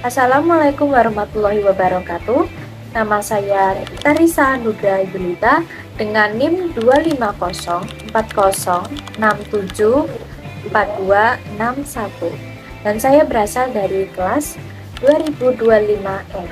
Assalamualaikum warahmatullahi wabarakatuh. Nama saya Tarisa Nudra Yulita dengan NIM 25040674261 dan saya berasal dari kelas 2025F.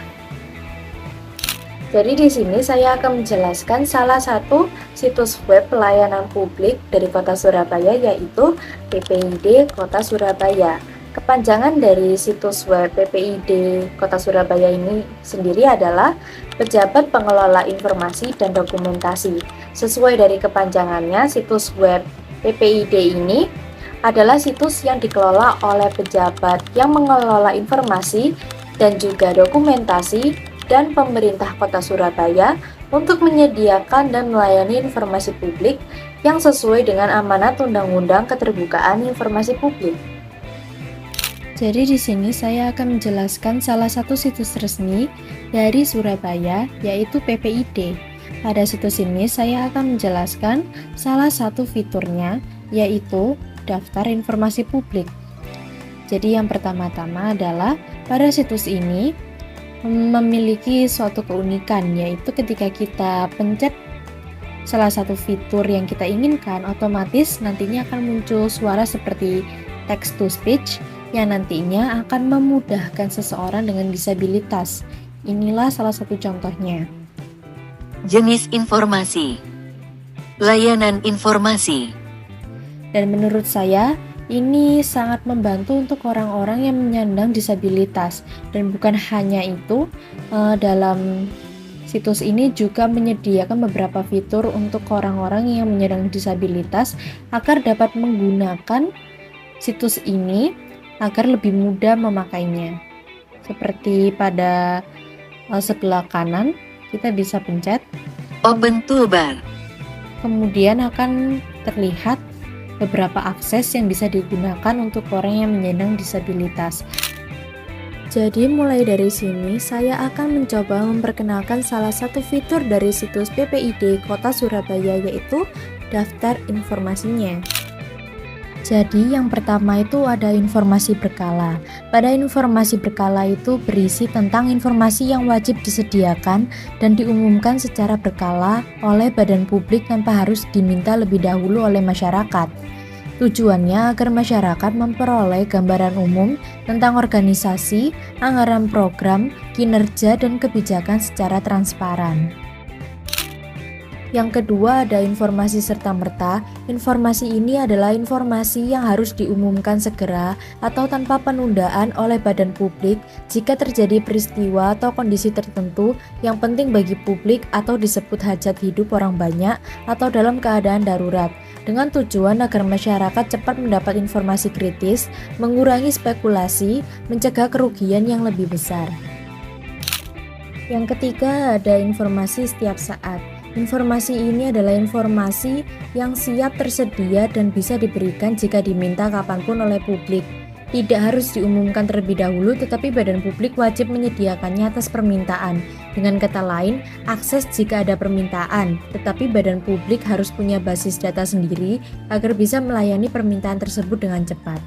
Jadi di sini saya akan menjelaskan salah satu situs web pelayanan publik dari Kota Surabaya, yaitu PPID Kota Surabaya. Kepanjangan dari situs web PPID Kota Surabaya ini sendiri adalah Pejabat Pengelola Informasi dan Dokumentasi. Sesuai dari kepanjangannya, situs web PPID ini adalah situs yang dikelola oleh pejabat yang mengelola informasi dan juga dokumentasi dan pemerintah Kota Surabaya untuk menyediakan dan melayani informasi publik yang sesuai dengan amanat Undang-Undang Keterbukaan Informasi Publik. Jadi di sini saya akan menjelaskan salah satu situs resmi dari Surabaya, yaitu PPID. Pada situs ini saya akan menjelaskan salah satu fiturnya, yaitu daftar informasi publik. Jadi yang pertama-tama adalah pada situs ini memiliki suatu keunikan, yaitu ketika kita pencet salah satu fitur yang kita inginkan, otomatis nantinya akan muncul suara seperti text to speech yang nantinya akan memudahkan seseorang dengan disabilitas. Inilah salah satu contohnya. Jenis informasi, layanan informasi. Dan menurut saya, ini sangat membantu untuk orang-orang yang menyandang disabilitas. Dan bukan hanya itu, dalam situs ini juga menyediakan beberapa fitur untuk orang-orang yang menyandang disabilitas agar dapat menggunakan situs ini agar lebih mudah memakainya. Seperti pada sebelah kanan, kita bisa pencet Open Toolbar. Kemudian akan terlihat beberapa akses yang bisa digunakan untuk orang yang menyandang disabilitas. Jadi mulai dari sini saya akan mencoba memperkenalkan salah satu fitur dari situs PPID Kota Surabaya, yaitu daftar informasinya. Jadi yang pertama itu ada informasi berkala. Pada informasi berkala itu berisi tentang informasi yang wajib disediakan dan diumumkan secara berkala oleh badan publik tanpa harus diminta lebih dahulu oleh masyarakat. Tujuannya agar masyarakat memperoleh gambaran umum tentang organisasi, anggaran program, kinerja, dan kebijakan secara transparan. Yang kedua ada informasi serta-merta. Informasi ini adalah informasi yang harus diumumkan segera atau tanpa penundaan oleh badan publik jika terjadi peristiwa atau kondisi tertentu yang penting bagi publik atau disebut hajat hidup orang banyak atau dalam keadaan darurat, dengan tujuan agar masyarakat cepat mendapat informasi kritis, mengurangi spekulasi, mencegah kerugian yang lebih besar. Yang ketiga ada informasi setiap saat. Informasi ini adalah informasi yang siap tersedia dan bisa diberikan jika diminta kapanpun oleh publik. Tidak harus diumumkan terlebih dahulu, tetapi badan publik wajib menyediakannya atas permintaan. Dengan kata lain, akses jika ada permintaan, tetapi badan publik harus punya basis data sendiri agar bisa melayani permintaan tersebut dengan cepat.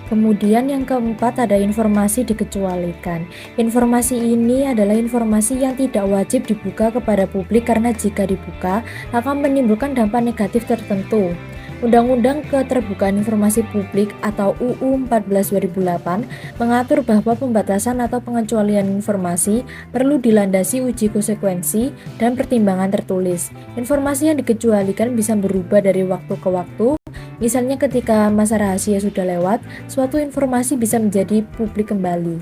Kemudian yang keempat ada informasi dikecualikan. Informasi ini adalah informasi yang tidak wajib dibuka kepada publik karena jika dibuka akan menimbulkan dampak negatif tertentu. Undang-Undang Keterbukaan Informasi Publik atau UU 14/2008 mengatur bahwa pembatasan atau pengecualian informasi perlu dilandasi uji konsekuensi dan pertimbangan tertulis. Informasi yang dikecualikan bisa berubah dari waktu ke waktu. Misalnya ketika masa rahasia sudah lewat, suatu informasi bisa menjadi publik kembali.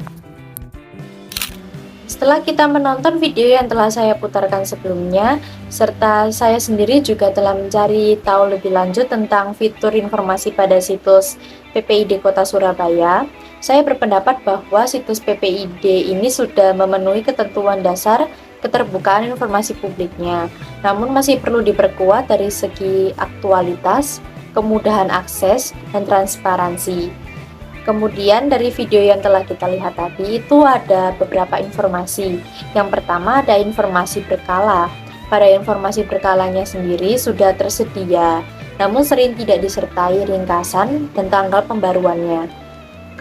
Setelah kita menonton video yang telah saya putarkan sebelumnya, serta saya sendiri juga telah mencari tahu lebih lanjut tentang fitur informasi pada situs PPID Kota Surabaya, saya berpendapat bahwa situs PPID ini sudah memenuhi ketentuan dasar keterbukaan informasi publiknya, namun masih perlu diperkuat dari segi aktualitas, kemudahan akses, dan transparansi. Kemudian dari video yang telah kita lihat tadi itu ada beberapa informasi. Yang pertama ada informasi berkala. Pada informasi berkalanya sendiri sudah tersedia, namun sering tidak disertai ringkasan dan tanggal pembaruannya.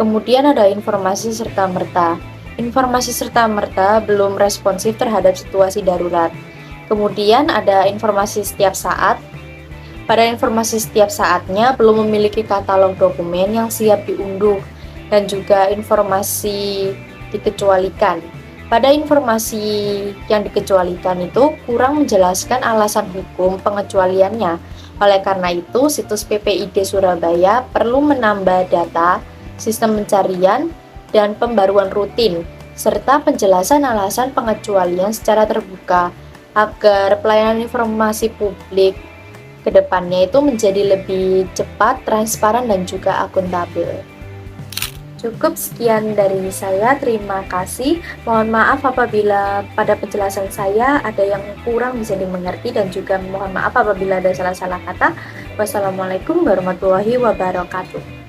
Kemudian ada informasi serta-merta. Informasi serta-merta belum responsif terhadap situasi darurat. Kemudian ada informasi setiap saat. Pada informasi setiap saatnya belum memiliki katalog dokumen yang siap diunduh, dan juga informasi dikecualikan. Pada informasi yang dikecualikan itu kurang menjelaskan alasan hukum pengecualiannya. Oleh karena itu, situs PPID Surabaya perlu menambah data, sistem pencarian, dan pembaruan rutin, serta penjelasan alasan pengecualian secara terbuka, agar pelayanan informasi publik ke depannya itu menjadi lebih cepat, transparan, dan juga akuntabel. Cukup sekian dari saya, terima kasih. Mohon maaf apabila pada penjelasan saya ada yang kurang bisa dimengerti, dan juga mohon maaf apabila ada salah-salah kata. Wassalamualaikum warahmatullahi wabarakatuh.